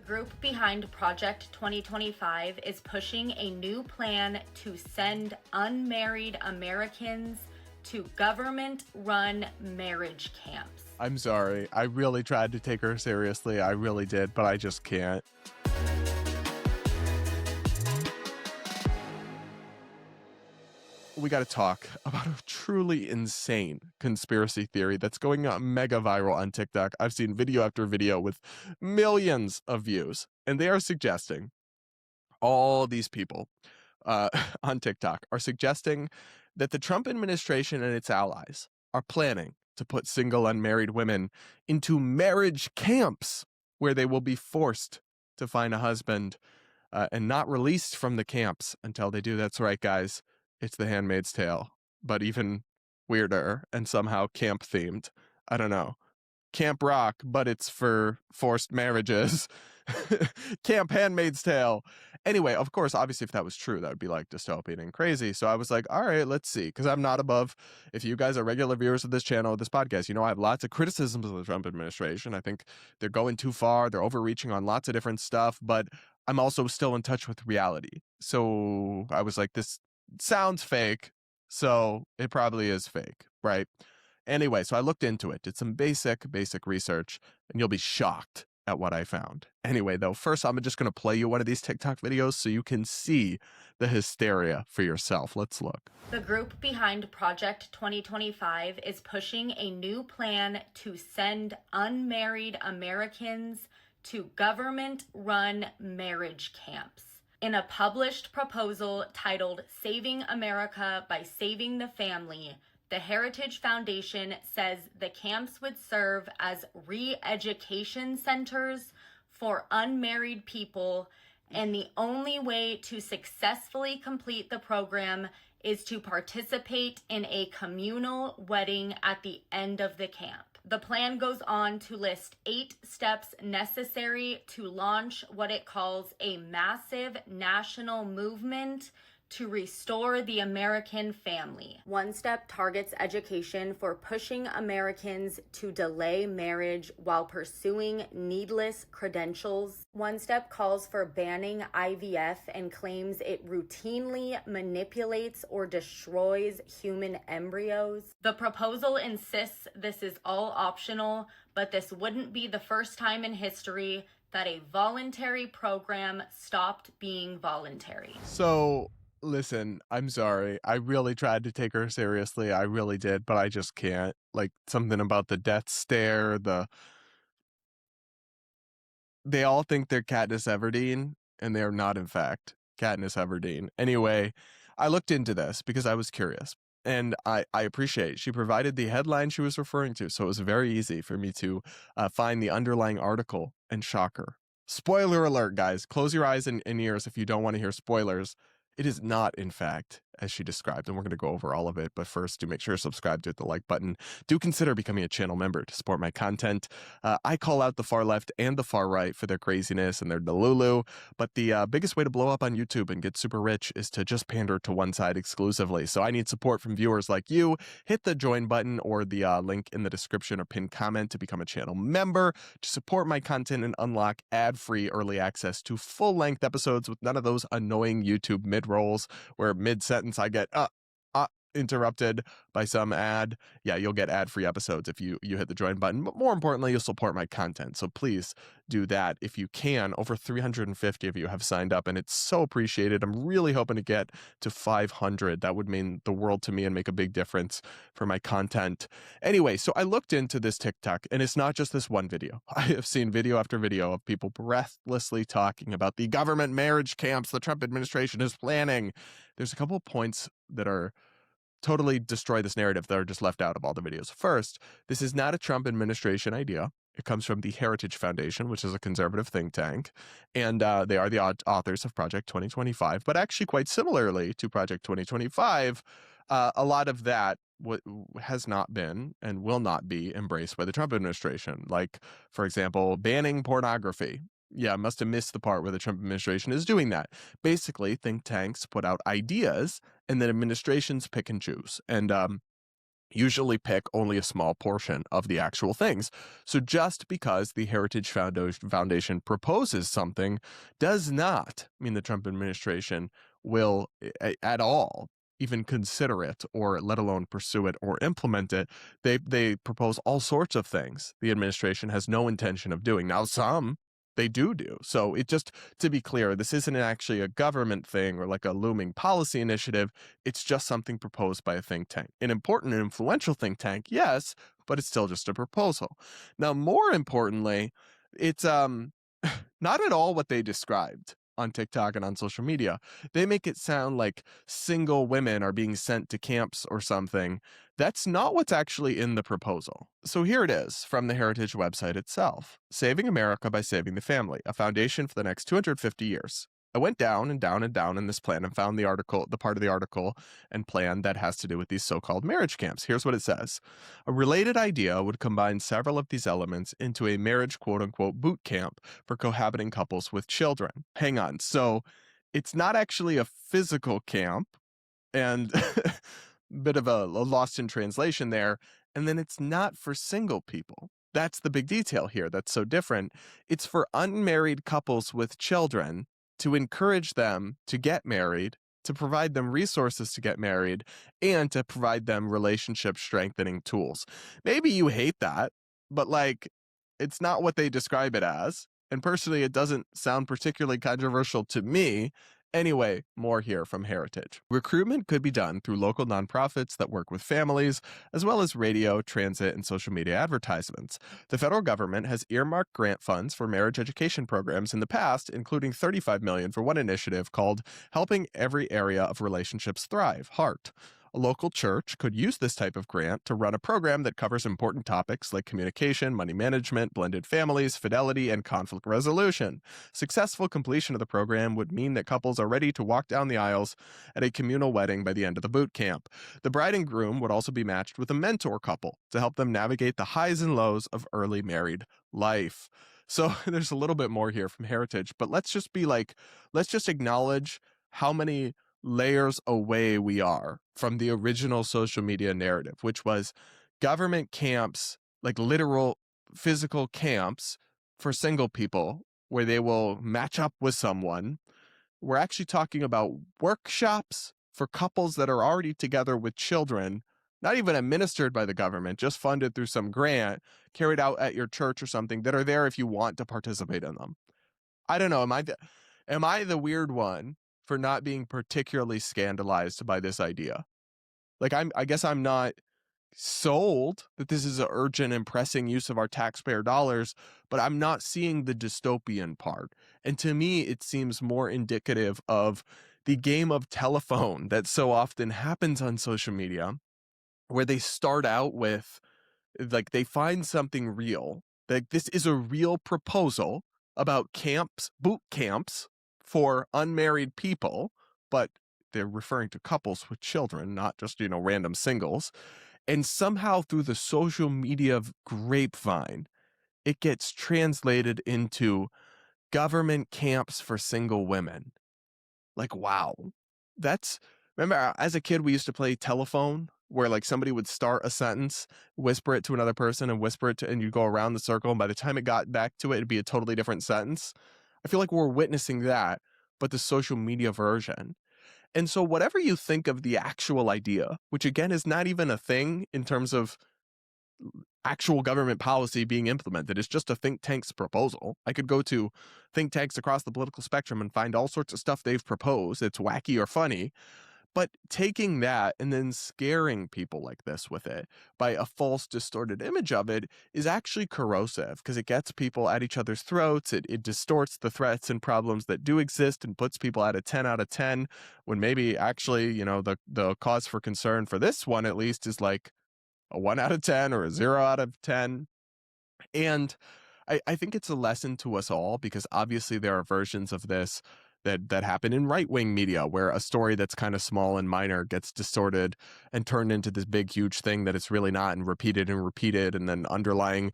group behind Project 2025 is pushing a new plan to send unmarried Americans to government-run marriage camps. I'm sorry. I really tried to take her seriously. I really did, but I just can't. We got to talk about a truly insane conspiracy theory that's going mega viral on TikTok. I've seen video after video with millions of views, and they are suggesting, all these people on TikTok are suggesting that the Trump administration and its allies are planning to put single unmarried women into marriage camps where they will be forced to find a husband and not released from the camps until they do. That's right, guys. It's The Handmaid's Tale, but even weirder and somehow camp themed. I don't know. Camp Rock, but it's for forced marriages. Camp Handmaid's Tale. Anyway, of course, obviously, if that was true, that would be like dystopian and crazy. So I was like, all right, let's see. Because I'm not above, if you guys are regular viewers of this channel, this podcast, you know I have lots of criticisms of the Trump administration. I think they're going too far. They're overreaching on lots of different stuff. But I'm also still in touch with reality. So I was like, this sounds fake. So it probably is fake, right? Anyway, so I looked into it, did some basic research, and you'll be shocked at what I found. Anyway, though, first I'm just going to play you one of these TikTok videos so you can see the hysteria for yourself. Let's look. The group behind Project 2025 is pushing a new plan to send unmarried Americans to government-run marriage camps. In a published proposal titled Saving America by Saving the Family, the Heritage Foundation says the camps would serve as re-education centers for unmarried people, and the only way to successfully complete the program is to participate in a communal wedding at the end of the camp. The plan goes on to list 8 steps necessary to launch what it calls a massive national movement to restore the American family. One step targets education for pushing Americans to delay marriage while pursuing needless credentials. One step calls for banning IVF and claims it routinely manipulates or destroys human embryos. The proposal insists this is all optional, but this wouldn't be the first time in history that a voluntary program stopped being voluntary. So listen, I'm sorry. I really tried to take her seriously. I really did, but I just can't. Like, something about the death stare, they all think they're Katniss Everdeen, and they are not, in fact, Katniss Everdeen. Anyway, I looked into this because I was curious, and I appreciate she provided the headline she was referring to, so it was very easy for me to find the underlying article and shock her. Spoiler alert, guys. Close your eyes and ears if you don't want to hear spoilers. It is not, in fact, as she described, and we're going to go over all of it. But first, do make sure to subscribe to hit the like button. Do consider becoming a channel member to support my content. I call out the far left and the far right for their craziness and their delulu. But the biggest way to blow up on YouTube and get super rich is to just pander to one side exclusively. So I need support from viewers like you. Hit the join button or the link in the description or pinned comment to become a channel member, to support my content and unlock ad-free early access to full-length episodes with none of those annoying YouTube mid-rolls where mid-sentence I get interrupted by some ad. Yeah, you'll get ad-free episodes if you hit the join button, but more importantly, you'll support my content. So please do that if you can. Over 350 of you have signed up, and it's so appreciated. I'm really hoping to get to 500. That would mean the world to me and make a big difference for my content. Anyway, so I looked into this TikTok, and it's not just this one video. I have seen video after video of people breathlessly talking about the government marriage camps the Trump administration is planning. There's a couple of points that are totally destroy this narrative that are just left out of all the videos. First, this is not a Trump administration idea. It comes from the Heritage Foundation, which is a conservative think tank, and they are the authors of Project 2025. But actually, quite similarly to Project 2025, a lot of that has not been and will not be embraced by the Trump administration. Like, for example, banning pornography. Yeah, I must have missed the part where the Trump administration is doing that. Basically, think tanks put out ideas, and then administrations pick and choose. And usually pick only a small portion of the actual things. So just because the Heritage Foundation proposes something does not mean the Trump administration will at all even consider it or let alone pursue it or implement it. They propose all sorts of things the administration has no intention of doing. Now some they do. So it just to be clear, this isn't actually a government thing or like a looming policy initiative. It's just something proposed by a think tank. An important and influential think tank, yes, but it's still just a proposal. Now, more importantly, it's not at all what they described on TikTok and on social media. They make it sound like single women are being sent to camps or something. That's not what's actually in the proposal. So here it is from the Heritage website itself. Saving America by Saving the Family, a foundation for the next 250 years. I went down and down and down in this plan and found the part of the article and plan that has to do with these so-called marriage camps. Here's what it says. A related idea would combine several of these elements into a marriage quote-unquote boot camp for cohabiting couples with children. Hang on. So it's not actually a physical camp and bit of a lost in translation there. And then it's not for single people. That's the big detail here that's so different. It's for unmarried couples with children to encourage them to get married, to provide them resources to get married, and to provide them relationship strengthening tools. Maybe you hate that, but like, it's not what they describe it as. And personally, it doesn't sound particularly controversial to me. Anyway, more here from Heritage. Recruitment could be done through local nonprofits that work with families, as well as radio, transit, and social media advertisements. The federal government has earmarked grant funds for marriage education programs in the past, including $35 million for one initiative called Helping Every Area of Relationships Thrive, HEART. A local church could use this type of grant to run a program that covers important topics like communication, money management, blended families, fidelity, and conflict resolution. Successful completion of the program would mean that couples are ready to walk down the aisles at a communal wedding by the end of the boot camp. The bride and groom would also be matched with a mentor couple to help them navigate the highs and lows of early married life. So there's a little bit more here from Heritage, but let's just acknowledge how many layers away we are from the original social media narrative, which was government camps, like literal physical camps for single people where they will match up with someone. We're actually talking about workshops for couples that are already together with children, not even administered by the government, just funded through some grant carried out at your church or something, that are there if you want to participate in them. I don't know. Am I the weird one for not being particularly scandalized by this idea? Like, I guess I'm not sold that this is an urgent and pressing use of our taxpayer dollars, but I'm not seeing the dystopian part. And to me, it seems more indicative of the game of telephone that so often happens on social media, where they start out with, like, they find something real. Like, this is a real proposal about camps, boot camps for unmarried people, but they're referring to couples with children, not just, random singles. And somehow through the social media grapevine, it gets translated into government camps for single women. Like, wow. Remember, as a kid, we used to play telephone where like somebody would start a sentence, whisper it to another person and and you go around the circle. And by the time it got back to it, it'd be a totally different sentence. I feel like we're witnessing that, but the social media version. And so whatever you think of the actual idea, which again is not even a thing in terms of actual government policy being implemented, it's just a think tank's proposal. I could go to think tanks across the political spectrum and find all sorts of stuff they've proposed. It's wacky or funny. But taking that and then scaring people like this with it by a false, distorted image of it is actually corrosive because it gets people at each other's throats. It distorts the threats and problems that do exist and puts people at a 10 out of 10 when maybe actually, the cause for concern for this one at least is like a 1 out of 10 or a 0 out of 10. And I think it's a lesson to us all because obviously there are versions of this that happen in right-wing media where a story that's kind of small and minor gets distorted and turned into this big, huge thing that it's really not, and repeated, and then underlying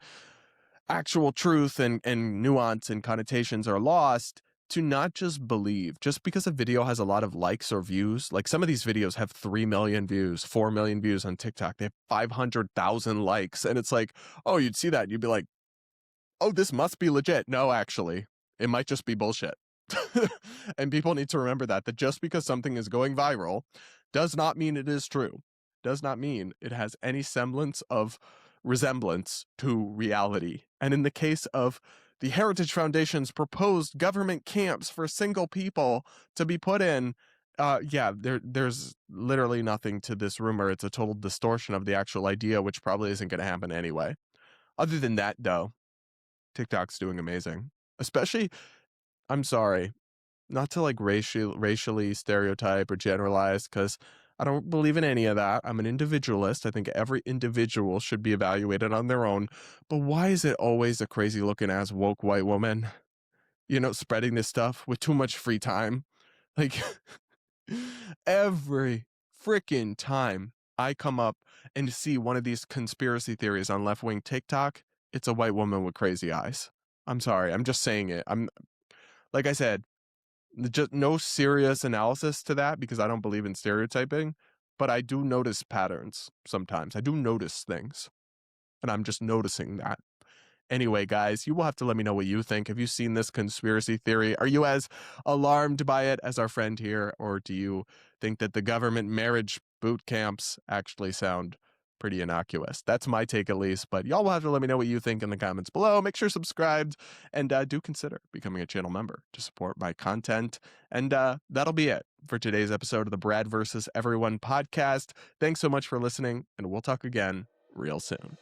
actual truth and nuance and connotations are lost. to not just believe, just because a video has a lot of likes or views, like some of these videos have 3 million views, 4 million views on TikTok. They have 500,000 likes. And it's like, oh, you'd see that. You'd be like, oh, this must be legit. No, actually, it might just be bullshit. And people need to remember that just because something is going viral does not mean it is true, does not mean it has any semblance of resemblance to reality. And in the case of the Heritage Foundation's proposed government camps for single people to be put in, there's literally nothing to this rumor. It's a total distortion of the actual idea, which probably isn't going to happen anyway. Other than that, though, TikTok's doing amazing. Especially, I'm sorry, not to like racially stereotype or generalize, because I don't believe in any of that. I'm an individualist. I think every individual should be evaluated on their own. But why is it always a crazy looking ass woke white woman, spreading this stuff with too much free time? Like, every freaking time I come up and see one of these conspiracy theories on left wing TikTok, it's a white woman with crazy eyes. I'm sorry. I'm just saying it. Like I said, just no serious analysis to that because I don't believe in stereotyping, but I do notice patterns sometimes. I do notice things, and I'm just noticing that. Anyway, guys, you will have to let me know what you think. Have you seen this conspiracy theory? Are you as alarmed by it as our friend here, or do you think that the government marriage boot camps actually sound pretty innocuous? That's my take, at least, but y'all will have to let me know what you think in the comments below. Make sure you're subscribed, and do consider becoming a channel member to support my content. And that'll be it for today's episode of the Brad vs. Everyone podcast. Thanks so much for listening, and we'll talk again real soon.